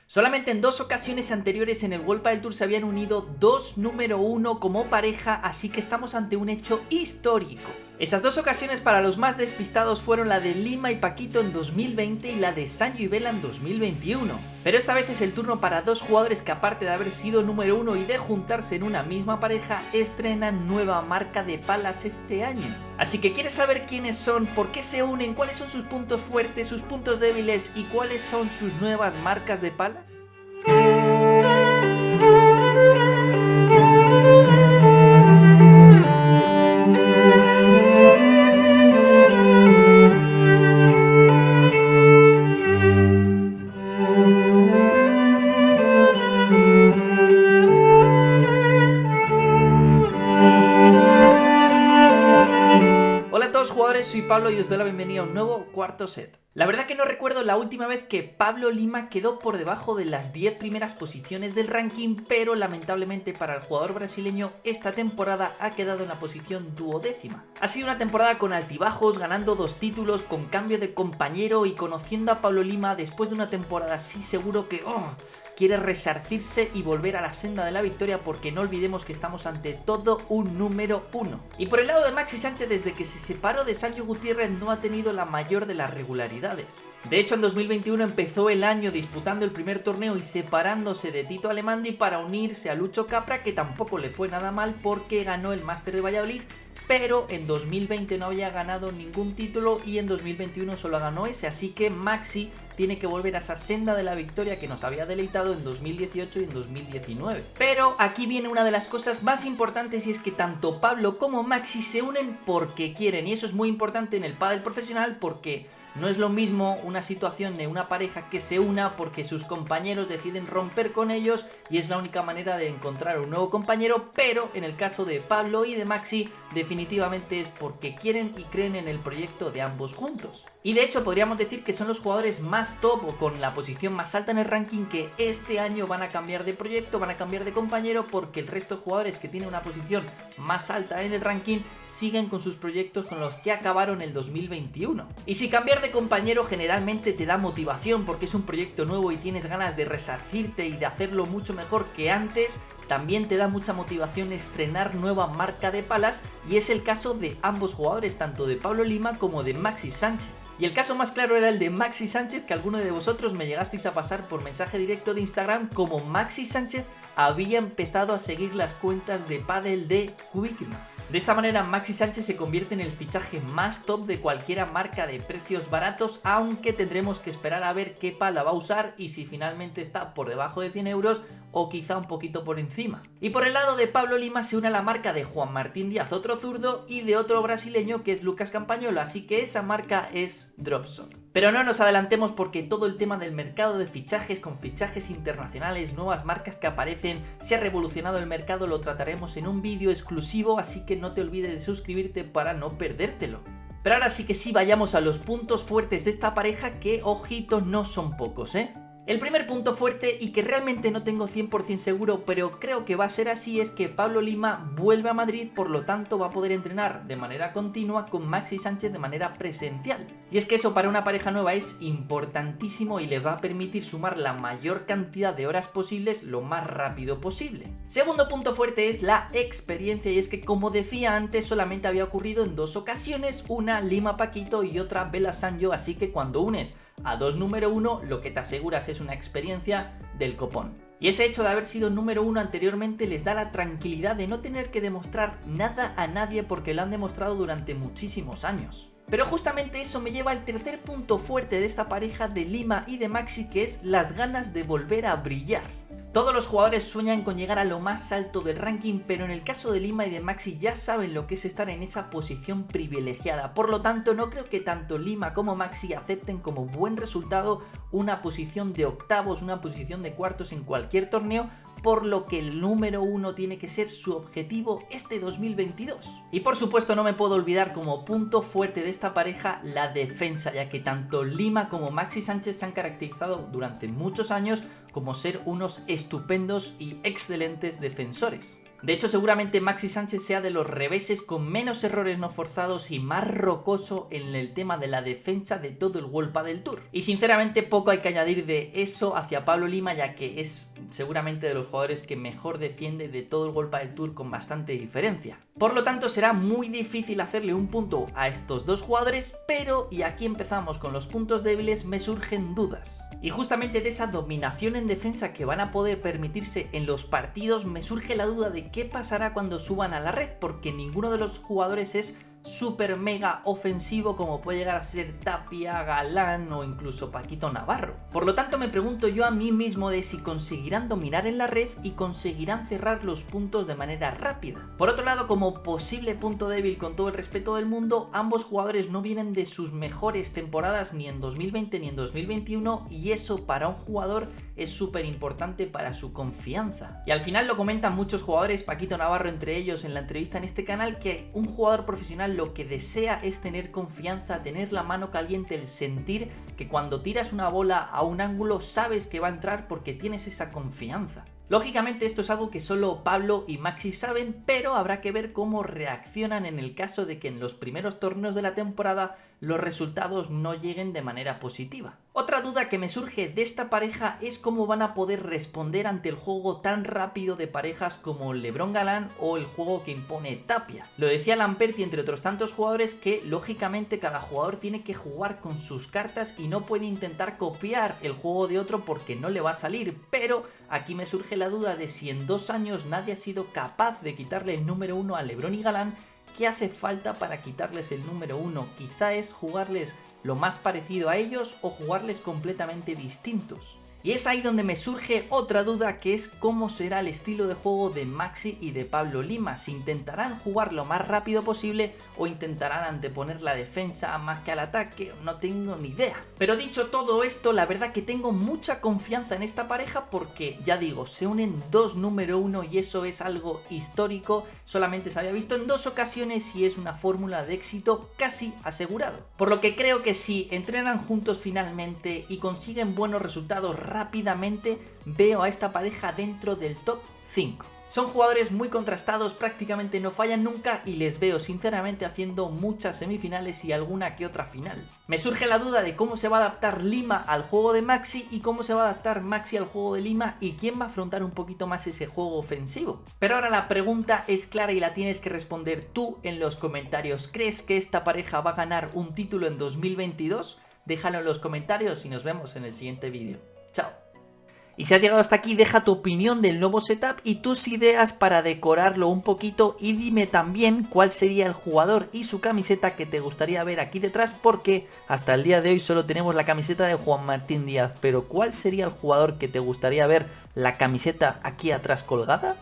Solamente en 2 ocasiones anteriores en el World Padel Tour se habían unido 2 número 1 como pareja, así que estamos ante un hecho histórico. Esas 2 ocasiones para los más despistados fueron la de Lima y Paquito en 2020 y la de Sancho y Vela en 2021. Pero esta vez es el turno para 2 jugadores que, aparte de haber sido número 1 y de juntarse en una misma pareja, estrenan nueva marca de palas este año. Así que ¿quieres saber quiénes son, por qué se unen, cuáles son sus puntos fuertes, sus puntos débiles y cuáles son sus nuevas marcas de palas? Hola a todos jugadores, soy Pablo y os doy la bienvenida a un nuevo cuarto set. La verdad que no recuerdo la última vez que Pablo Lima quedó por debajo de las 10 primeras posiciones del ranking, pero lamentablemente para el jugador brasileño esta temporada ha quedado en la posición 12ª. Ha sido una temporada con altibajos, ganando 2 títulos, con cambio de compañero y conociendo a Pablo Lima después de una temporada así seguro que quiere resarcirse y volver a la senda de la victoria, porque no olvidemos que estamos ante todo un número 1. Y por el lado de Maxi Sánchez, desde que se separó de Sancho Gutiérrez no ha tenido la mayor de las regularidades. De hecho, en 2021 empezó el año disputando el primer torneo y separándose de Tito Alemandi para unirse a Lucho Capra, que tampoco le fue nada mal porque ganó el Máster de Valladolid, pero en 2020 no había ganado ningún título y en 2021 solo ganó ese, así que Maxi tiene que volver a esa senda de la victoria que nos había deleitado en 2018 y en 2019. Pero aquí viene una de las cosas más importantes, y es que tanto Pablo como Maxi se unen porque quieren, y eso es muy importante en el pádel profesional, porque no es lo mismo una situación de una pareja que se una porque sus compañeros deciden romper con ellos y es la única manera de encontrar un nuevo compañero, pero en el caso de Pablo y de Maxi definitivamente es porque quieren y creen en el proyecto de ambos juntos. Y de hecho podríamos decir que son los jugadores más top o con la posición más alta en el ranking que este año van a cambiar de proyecto, van a cambiar de compañero, porque el resto de jugadores que tienen una posición más alta en el ranking siguen con sus proyectos con los que acabaron el 2021. Y si cambiar de compañero generalmente te da motivación porque es un proyecto nuevo y tienes ganas de resarcirte y de hacerlo mucho mejor que antes, también te da mucha motivación estrenar nueva marca de palas, y es el caso de ambos jugadores, tanto de Pablo Lima como de Maxi Sánchez. Y el caso más claro era el de Maxi Sánchez, que alguno de vosotros me llegasteis a pasar por mensaje directo de Instagram como Maxi Sánchez había empezado a seguir las cuentas de pádel de Quickma. De esta manera Maxi Sánchez se convierte en el fichaje más top de cualquier marca de precios baratos, aunque tendremos que esperar a ver qué pala va a usar y si finalmente está por debajo de 100 euros o quizá un poquito por encima. Y por el lado de Pablo Lima se une a la marca de Juan Martín Díaz, otro zurdo, y de otro brasileño que es Lucas Campagnolo, así que esa marca es Dropshot. Pero no nos adelantemos, porque todo el tema del mercado de fichajes, con fichajes internacionales, nuevas marcas que aparecen, se ha revolucionado el mercado, lo trataremos en un vídeo exclusivo, así que no te olvides de suscribirte para no perdértelo. Pero ahora sí que sí, vayamos a los puntos fuertes de esta pareja, que ojito, no son pocos, El primer punto fuerte, y que realmente no tengo 100% seguro, pero creo que va a ser así, es que Pablo Lima vuelve a Madrid, por lo tanto va a poder entrenar de manera continua con Maxi Sánchez de manera presencial. Y es que eso para una pareja nueva es importantísimo y les va a permitir sumar la mayor cantidad de horas posibles lo más rápido posible. Segundo punto fuerte es la experiencia, y es que, como decía antes, solamente había ocurrido en 2 ocasiones, una Lima Paquito y otra Vela Sancho, así que cuando unes a 2 número 1 lo que te aseguras es una experiencia del copón. Y ese hecho de haber sido número 1 anteriormente les da la tranquilidad de no tener que demostrar nada a nadie, porque lo han demostrado durante muchísimos años. Pero justamente eso me lleva al tercer punto fuerte de esta pareja de Lima y de Maxi, que es las ganas de volver a brillar. Todos los jugadores sueñan con llegar a lo más alto del ranking, pero en el caso de Lima y de Maxi ya saben lo que es estar en esa posición privilegiada. Por lo tanto, no creo que tanto Lima como Maxi acepten como buen resultado una posición de octavos, una posición de cuartos en cualquier torneo, por lo que el número 1 tiene que ser su objetivo este 2022. Y por supuesto no me puedo olvidar como punto fuerte de esta pareja la defensa, ya que tanto Lima como Maxi Sánchez se han caracterizado durante muchos años como ser unos estupendos y excelentes defensores. De hecho, seguramente Maxi Sánchez sea de los reveses con menos errores no forzados y más rocoso en el tema de la defensa de todo el World Padel Tour. Y sinceramente poco hay que añadir de eso hacia Pablo Lima, ya que es seguramente de los jugadores que mejor defiende de todo el World Padel Tour con bastante diferencia. Por lo tanto, será muy difícil hacerle un punto a estos dos jugadores, pero, y aquí empezamos con los puntos débiles, me surgen dudas. Y justamente de esa dominación en defensa que van a poder permitirse en los partidos, me surge la duda de qué pasará cuando suban a la red, porque ninguno de los jugadores es súper mega ofensivo como puede llegar a ser Tapia, Galán o incluso Paquito Navarro. Por lo tanto, me pregunto yo a mí mismo de si conseguirán dominar en la red y conseguirán cerrar los puntos de manera rápida. Por otro lado, como posible punto débil, con todo el respeto del mundo, ambos jugadores no vienen de sus mejores temporadas ni en 2020 ni en 2021, y eso para un jugador es súper importante para su confianza. Y al final lo comentan muchos jugadores, Paquito Navarro entre ellos, en la entrevista en este canal, que un jugador profesional lo que desea es tener confianza, tener la mano caliente, el sentir que cuando tiras una bola a un ángulo sabes que va a entrar porque tienes esa confianza. Lógicamente esto es algo que solo Pablo y Maxi saben, pero habrá que ver cómo reaccionan en el caso de que en los primeros torneos de la temporada los resultados no lleguen de manera positiva. Otra duda que me surge de esta pareja es cómo van a poder responder ante el juego tan rápido de parejas como LeBron Galán o el juego que impone Tapia. Lo decía Lamperti entre otros tantos jugadores que lógicamente cada jugador tiene que jugar con sus cartas y no puede intentar copiar el juego de otro porque no le va a salir, pero aquí me surge la duda de si en 2 años nadie ha sido capaz de quitarle el número 1 a LeBron y Galán, ¿qué hace falta para quitarles el número 1? Quizá es jugarles lo más parecido a ellos o jugarles completamente distintos. Y es ahí donde me surge otra duda, que es cómo será el estilo de juego de Maxi y de Pablo Lima. Si intentarán jugar lo más rápido posible o intentarán anteponer la defensa más que al ataque, no tengo ni idea. Pero dicho todo esto, la verdad que tengo mucha confianza en esta pareja porque, ya digo, se unen dos número 1 y eso es algo histórico. Solamente se había visto en 2 ocasiones y es una fórmula de éxito casi asegurado. Por lo que creo que si entrenan juntos finalmente y consiguen buenos resultados rápidamente, veo a esta pareja dentro del top 5. Son jugadores muy contrastados, prácticamente no fallan nunca y les veo sinceramente haciendo muchas semifinales y alguna que otra final. Me surge la duda de cómo se va a adaptar Lima al juego de Maxi y cómo se va a adaptar Maxi al juego de Lima y quién va a afrontar un poquito más ese juego ofensivo. Pero ahora la pregunta es clara y la tienes que responder tú en los comentarios. ¿Crees que esta pareja va a ganar un título en 2022? Déjalo en los comentarios y nos vemos en el siguiente vídeo. Chao. Y si has llegado hasta aquí, deja tu opinión del nuevo setup y tus ideas para decorarlo un poquito y dime también cuál sería el jugador y su camiseta que te gustaría ver aquí detrás, porque hasta el día de hoy solo tenemos la camiseta de Juan Martín Díaz, pero ¿cuál sería el jugador que te gustaría ver la camiseta aquí atrás colgada?